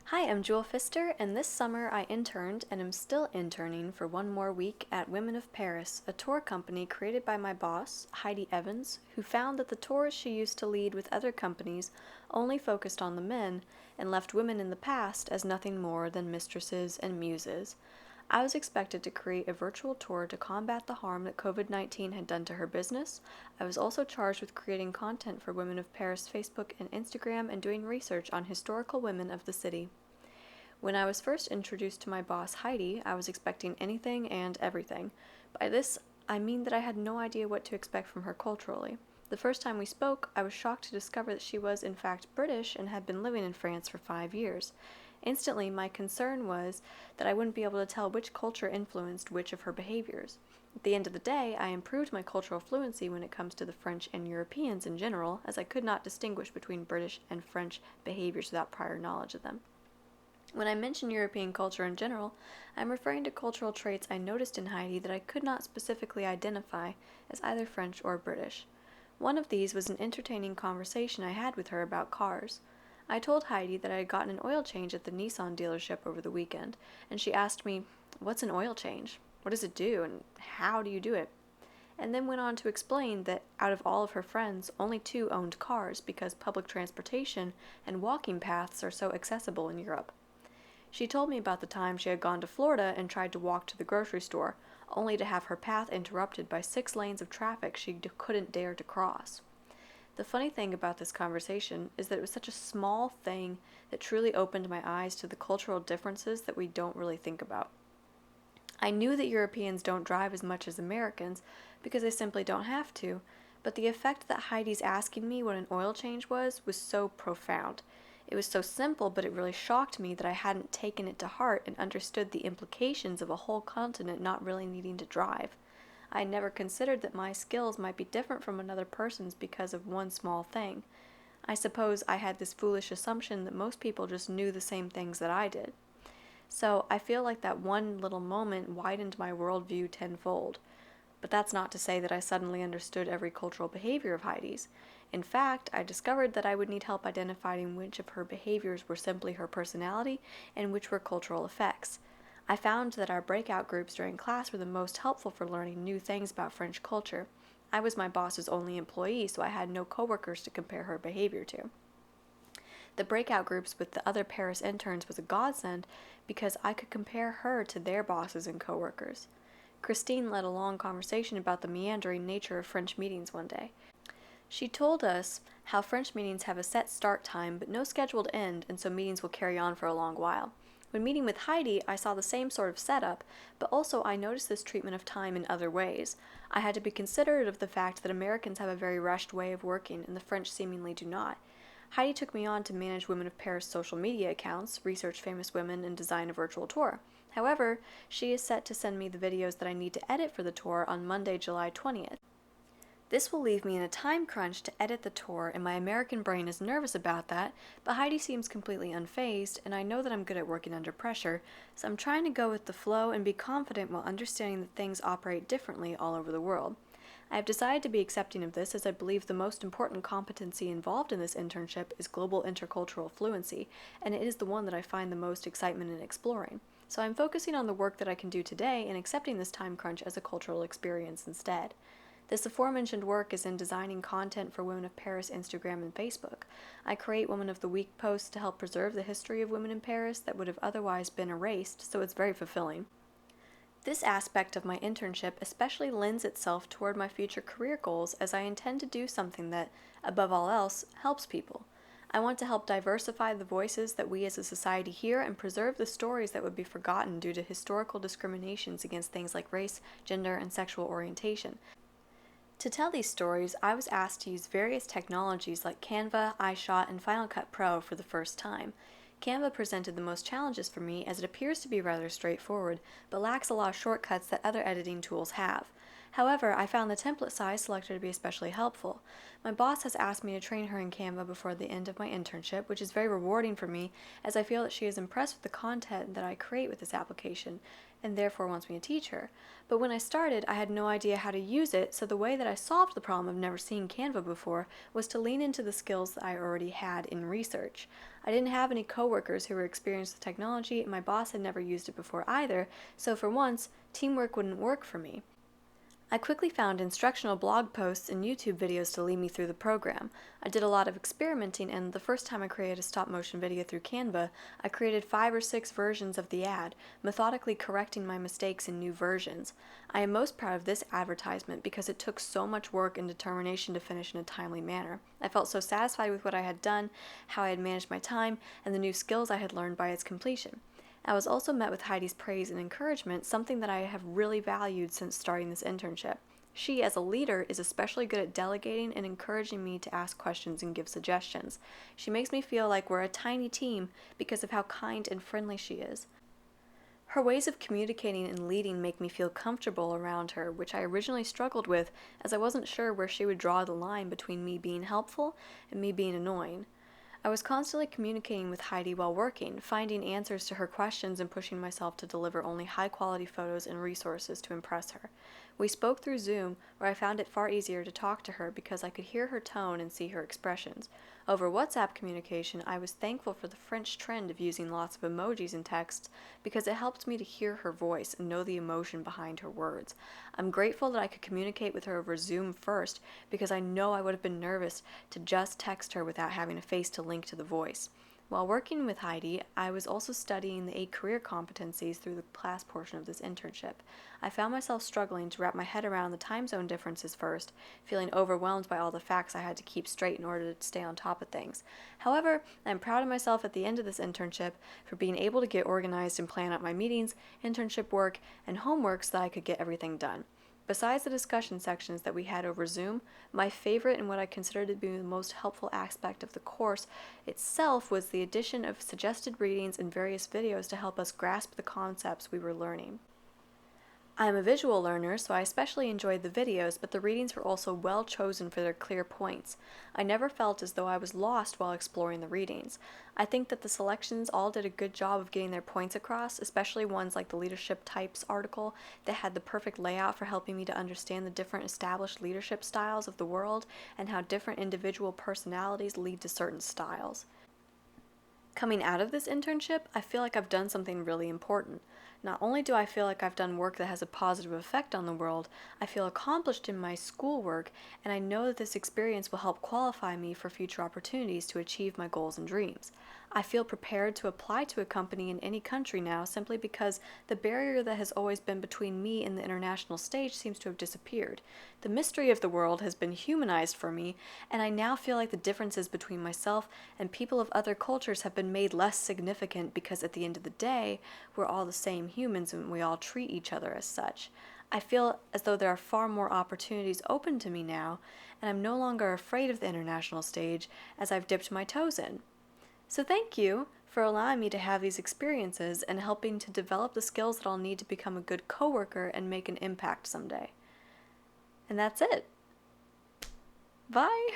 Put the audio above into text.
Hi, I'm Jewell Pfister, and this summer I interned and am still interning for one more week at Women of Paris, a tour company created by my boss, Heidi Evans, who found that the tours she used to lead with other companies only focused on the men and left women in the past as nothing more than mistresses and muses. I was expected to create a virtual tour to combat the harm that COVID-19 had done to her business. I was also charged with creating content for Women of Paris Facebook and Instagram and doing research on historical women of the city. When I was first introduced to my boss, Heidi, I was expecting anything and everything. By this, I mean that I had no idea what to expect from her culturally. The first time we spoke, I was shocked to discover that she was, in fact, British and had been living in France for 5 years. Instantly, my concern was that I wouldn't be able to tell which culture influenced which of her behaviors. At the end of the day, I improved my cultural fluency when it comes to the French and Europeans in general, as I could not distinguish between British and French behaviors without prior knowledge of them. When I mention European culture in general, I'm referring to cultural traits I noticed in Heidi that I could not specifically identify as either French or British. One of these was an entertaining conversation I had with her about cars. I told Heidi that I had gotten an oil change at the Nissan dealership over the weekend, and she asked me, "What's an oil change? What does it do, and how do you do it?" And then went on to explain that out of all of her friends, only two owned cars because public transportation and walking paths are so accessible in Europe. She told me about the time she had gone to Florida and tried to walk to the grocery store, only to have her path interrupted by 6 lanes of traffic she couldn't dare to cross. The funny thing about this conversation is that it was such a small thing that truly opened my eyes to the cultural differences that we don't really think about. I knew that Europeans don't drive as much as Americans because they simply don't have to, but the effect that Heidi's asking me what an oil change was so profound. It was so simple, but it really shocked me that I hadn't taken it to heart and understood the implications of a whole continent not really needing to drive. I had never considered that my skills might be different from another person's because of one small thing. I suppose I had this foolish assumption that most people just knew the same things that I did. So I feel like that one little moment widened my worldview tenfold. But that's not to say that I suddenly understood every cultural behavior of Heidi's. In fact, I discovered that I would need help identifying which of her behaviors were simply her personality and which were cultural effects. I found that our breakout groups during class were the most helpful for learning new things about French culture. I was my boss's only employee, so I had no coworkers to compare her behavior to. The breakout groups with the other Paris interns was a godsend because I could compare her to their bosses and coworkers. Christine led a long conversation about the meandering nature of French meetings one day. She told us how French meetings have a set start time but no scheduled end, and so meetings will carry on for a long while. When meeting with Heidi, I saw the same sort of setup, but also I noticed this treatment of time in other ways. I had to be considerate of the fact that Americans have a very rushed way of working and the French seemingly do not. Heidi took me on to manage Women of Paris social media accounts, research famous women, and design a virtual tour. However, she is set to send me the videos that I need to edit for the tour on Monday, July 20th. This will leave me in a time crunch to edit the tour, and my American brain is nervous about that, but Heidi seems completely unfazed, and I know that I'm good at working under pressure, so I'm trying to go with the flow and be confident while understanding that things operate differently all over the world. I have decided to be accepting of this as I believe the most important competency involved in this internship is global intercultural fluency, and it is the one that I find the most excitement in exploring. So I'm focusing on the work that I can do today and accepting this time crunch as a cultural experience instead. This aforementioned work is in designing content for Women of Paris Instagram and Facebook. I create Woman of the Week posts to help preserve the history of women in Paris that would have otherwise been erased, so it's very fulfilling. This aspect of my internship especially lends itself toward my future career goals as I intend to do something that, above all else, helps people. I want to help diversify the voices that we as a society hear and preserve the stories that would be forgotten due to historical discriminations against things like race, gender, and sexual orientation. To tell these stories, I was asked to use various technologies like Canva, iShot, and Final Cut Pro for the first time. Canva presented the most challenges for me as it appears to be rather straightforward, but lacks a lot of shortcuts that other editing tools have. However, I found the template size selector to be especially helpful. My boss has asked me to train her in Canva before the end of my internship, which is very rewarding for me as I feel that she is impressed with the content that I create with this application and therefore wants me to teach her. But when I started, I had no idea how to use it, so the way that I solved the problem of never seeing Canva before was to lean into the skills that I already had in research. I didn't have any coworkers who were experienced with technology, and my boss had never used it before either, so for once, teamwork wouldn't work for me. I quickly found instructional blog posts and YouTube videos to lead me through the program. I did a lot of experimenting, and the first time I created a stop-motion video through Canva, I created 5 or 6 versions of the ad, methodically correcting my mistakes in new versions. I am most proud of this advertisement because it took so much work and determination to finish in a timely manner. I felt so satisfied with what I had done, how I had managed my time, and the new skills I had learned by its completion. I was also met with Heidi's praise and encouragement, something that I have really valued since starting this internship. She, as a leader, is especially good at delegating and encouraging me to ask questions and give suggestions. She makes me feel like we're a tiny team because of how kind and friendly she is. Her ways of communicating and leading make me feel comfortable around her, which I originally struggled with as I wasn't sure where she would draw the line between me being helpful and me being annoying. I was constantly communicating with Heidi while working, finding answers to her questions and pushing myself to deliver only high-quality photos and resources to impress her. We spoke through Zoom, where I found it far easier to talk to her because I could hear her tone and see her expressions. Over WhatsApp communication, I was thankful for the French trend of using lots of emojis in texts because it helped me to hear her voice and know the emotion behind her words. I'm grateful that I could communicate with her over Zoom first because I know I would have been nervous to just text her without having a face to link to the voice. While working with Heidi, I was also studying the 8 career competencies through the class portion of this internship. I found myself struggling to wrap my head around the time zone differences first, feeling overwhelmed by all the facts I had to keep straight in order to stay on top of things. However, I'm proud of myself at the end of this internship for being able to get organized and plan out my meetings, internship work, and homework so that I could get everything done. Besides the discussion sections that we had over Zoom, my favorite and what I consider to be the most helpful aspect of the course itself was the addition of suggested readings and various videos to help us grasp the concepts we were learning. I am a visual learner, so I especially enjoyed the videos, but the readings were also well chosen for their clear points. I never felt as though I was lost while exploring the readings. I think that the selections all did a good job of getting their points across, especially ones like the Leadership Types article that had the perfect layout for helping me to understand the different established leadership styles of the world and how different individual personalities lead to certain styles. Coming out of this internship, I feel like I've done something really important. Not only do I feel like I've done work that has a positive effect on the world, I feel accomplished in my schoolwork, and I know that this experience will help qualify me for future opportunities to achieve my goals and dreams. I feel prepared to apply to a company in any country now simply because the barrier that has always been between me and the international stage seems to have disappeared. The mystery of the world has been humanized for me, and I now feel like the differences between myself and people of other cultures have been made less significant because at the end of the day, we're all the same humans and we all treat each other as such. I feel as though there are far more opportunities open to me now, and I'm no longer afraid of the international stage as I've dipped my toes in. So thank you for allowing me to have these experiences and helping to develop the skills that I'll need to become a good coworker and make an impact someday. And that's it. Bye!